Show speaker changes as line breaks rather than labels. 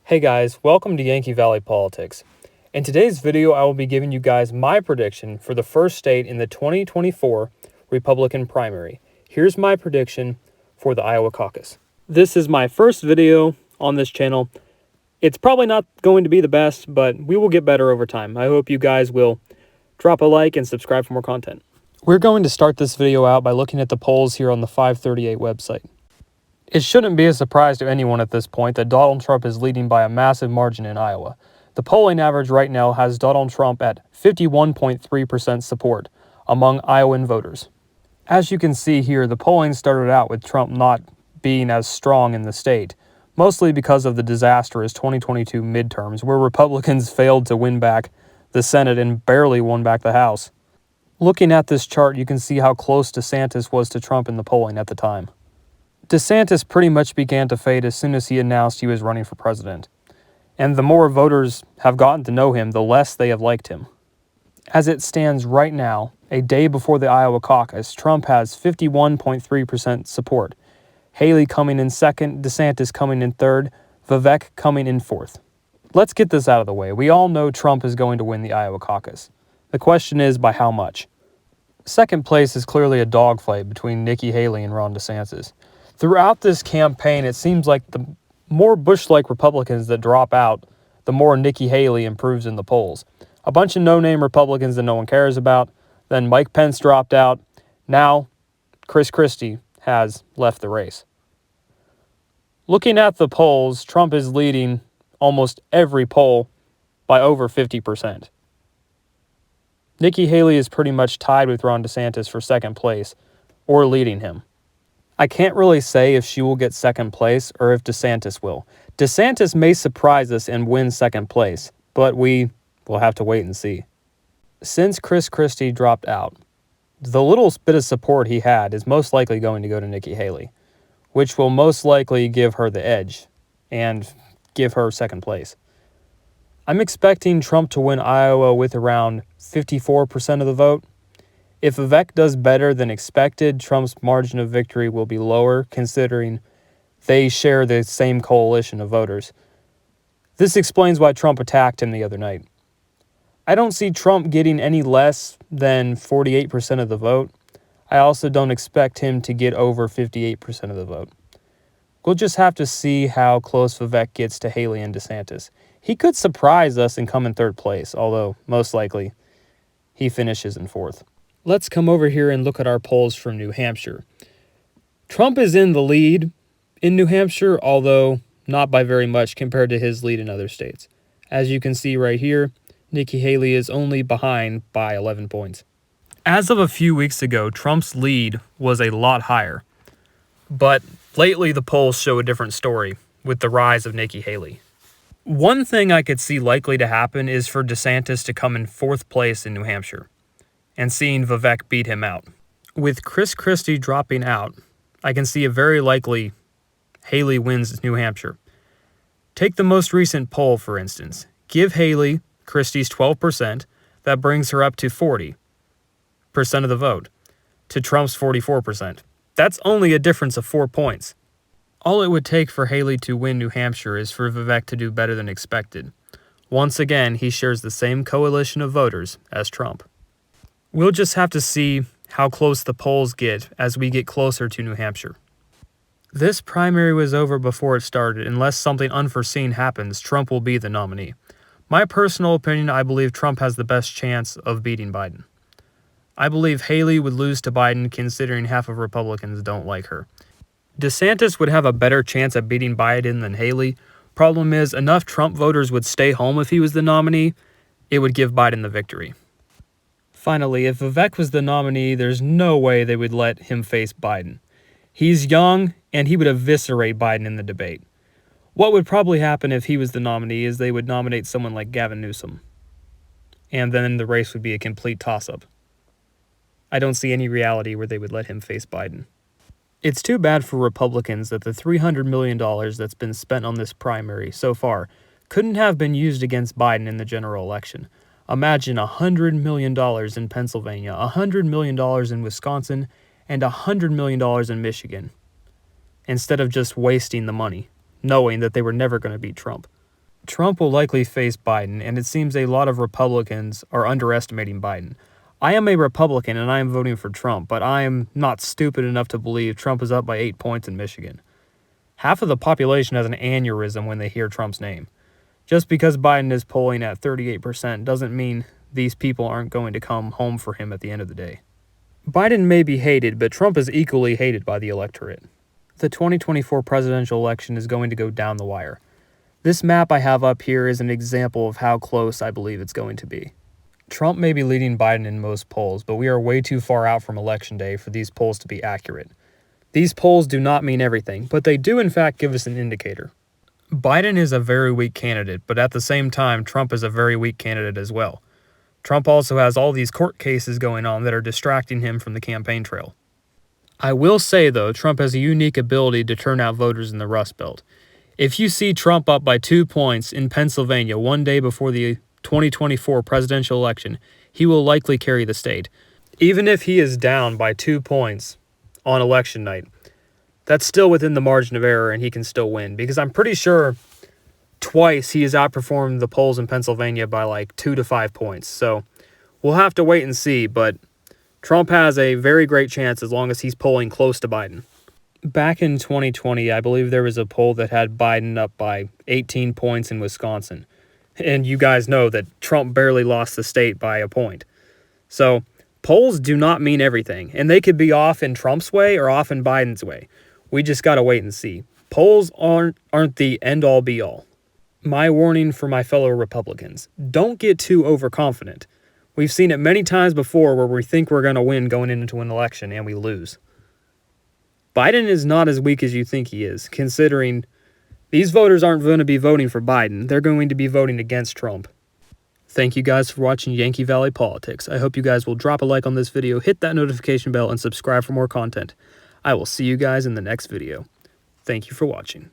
Hey guys, welcome to Yankee Valley Politics. In today's video, I will be giving you guys my prediction for the first state in the 2024 Republican primary. Here's my prediction for the Iowa caucus. This is my first video on this channel. It's probably not going to be the best, but we will get better over time. I hope you guys will drop a like and subscribe for more content. We're going to start this video out by looking at the polls here on the 538 website. It shouldn't be a surprise to anyone at this point that Donald Trump is leading by a massive margin in Iowa. The polling average right now has Donald Trump at 51.3% support among Iowan voters. As you can see here, the polling started out with Trump not being as strong in the state, mostly because of the disastrous 2022 midterms, where Republicans failed to win back the Senate and barely won back the House. Looking at this chart, you can see how close DeSantis was to Trump in the polling at the time. DeSantis pretty much began to fade as soon as he announced he was running for president. And the more voters have gotten to know him, the less they have liked him. As it stands right now, a day before the Iowa caucus, Trump has 51.3% support. Haley coming in second, DeSantis coming in third, Vivek coming in fourth. Let's get this out of the way. We all know Trump is going to win the Iowa caucus. The question is, by how much? Second place is clearly a dogfight between Nikki Haley and Ron DeSantis. Throughout this campaign, it seems like the more Bush-like Republicans that drop out, the more Nikki Haley improves in the polls. A bunch of no-name Republicans that no one cares about. Then Mike Pence dropped out. Now, Chris Christie has left the race. Looking at the polls, Trump is leading almost every poll by over 50%. Nikki Haley is pretty much tied with Ron DeSantis for second place, or leading him. I can't really say if she will get second place or if DeSantis will. DeSantis may surprise us and win second place, but we will have to wait and see. Since Chris Christie dropped out, the little bit of support he had is most likely going to go to Nikki Haley, which will most likely give her the edge and give her second place. I'm expecting Trump to win Iowa with around 54% of the vote. If Vivek does better than expected, Trump's margin of victory will be lower, considering they share the same coalition of voters. This explains why Trump attacked him the other night. I don't see Trump getting any less than 48% of the vote. I also don't expect him to get over 58% of the vote. We'll just have to see how close Vivek gets to Haley and DeSantis. He could surprise us and come in third place, although most likely he finishes in fourth. Let's come over here and look at our polls from New Hampshire. Trump is in the lead in New Hampshire, although not by very much compared to his lead in other states. As you can see right here, Nikki Haley is only behind by 11 points. As of a few weeks ago, Trump's lead was a lot higher. But lately, the polls show a different story with the rise of Nikki Haley. One thing I could see likely to happen is for DeSantis to come in fourth place in New Hampshire, and seeing Vivek beat him out. With Chris Christie dropping out, I can see a very likely Haley wins New Hampshire. Take the most recent poll, for instance. Give Haley Christie's 12%, that brings her up to 40% of the vote, to Trump's 44%. That's only a difference of 4 points. All it would take for Haley to win New Hampshire is for Vivek to do better than expected. Once again, he shares the same coalition of voters as Trump. We'll just have to see how close the polls get as we get closer to New Hampshire. This primary was over before it started. Unless something unforeseen happens, Trump will be the nominee. My personal opinion, I believe Trump has the best chance of beating Biden. I believe Haley would lose to Biden, considering half of Republicans don't like her. DeSantis would have a better chance at beating Biden than Haley. Problem is, enough Trump voters would stay home if he was the nominee. It would give Biden the victory. Finally, if Vivek was the nominee, there's no way they would let him face Biden. He's young, and he would eviscerate Biden in the debate. What would probably happen if he was the nominee is they would nominate someone like Gavin Newsom, and then the race would be a complete toss-up. I don't see any reality where they would let him face Biden. It's too bad for Republicans that the $300 million that's been spent on this primary so far couldn't have been used against Biden in the general election. Imagine $100 million in Pennsylvania, $100 million in Wisconsin, and $100 million in Michigan, instead of just wasting the money, knowing that they were never going to beat Trump. Trump will likely face Biden, and it seems a lot of Republicans are underestimating Biden. I am a Republican, and I am voting for Trump, but I am not stupid enough to believe Trump is up by 8 points in Michigan. Half of the population has an aneurysm when they hear Trump's name. Just because Biden is polling at 38% doesn't mean these people aren't going to come home for him at the end of the day. Biden may be hated, but Trump is equally hated by the electorate. The 2024 presidential election is going to go down the wire. This map I have up here is an example of how close I believe it's going to be. Trump may be leading Biden in most polls, but we are way too far out from Election Day for these polls to be accurate. These polls do not mean everything, but they do in fact give us an indicator. Biden is a very weak candidate, but at the same time, Trump is a very weak candidate as well. Trump also has all these court cases going on that are distracting him from the campaign trail. I will say, though, Trump has a unique ability to turn out voters in the Rust Belt. If you see Trump up by 2 points in Pennsylvania one day before the 2024 presidential election, he will likely carry the state. Even if he is down by 2 points on election night, that's still within the margin of error and he can still win, because I'm pretty sure twice he has outperformed the polls in Pennsylvania by like 2 to 5 points. So we'll have to wait and see, but Trump has a very great chance as long as he's polling close to Biden. Back in 2020, I believe there was a poll that had Biden up by 18 points in Wisconsin. And you guys know that Trump barely lost the state by a point. So polls do not mean everything, and they could be off in Trump's way or off in Biden's way. We just got to wait and see. Polls aren't the end-all be-all. My warning for my fellow Republicans: don't get too overconfident. We've seen it many times before where we think we're going to win going into an election and we lose. Biden is not as weak as you think he is, considering these voters aren't going to be voting for Biden. They're going to be voting against Trump. Thank you guys for watching Yankee Valley Politics. I hope you guys will drop a like on this video, hit that notification bell, and subscribe for more content. I will see you guys in the next video. Thank you for watching.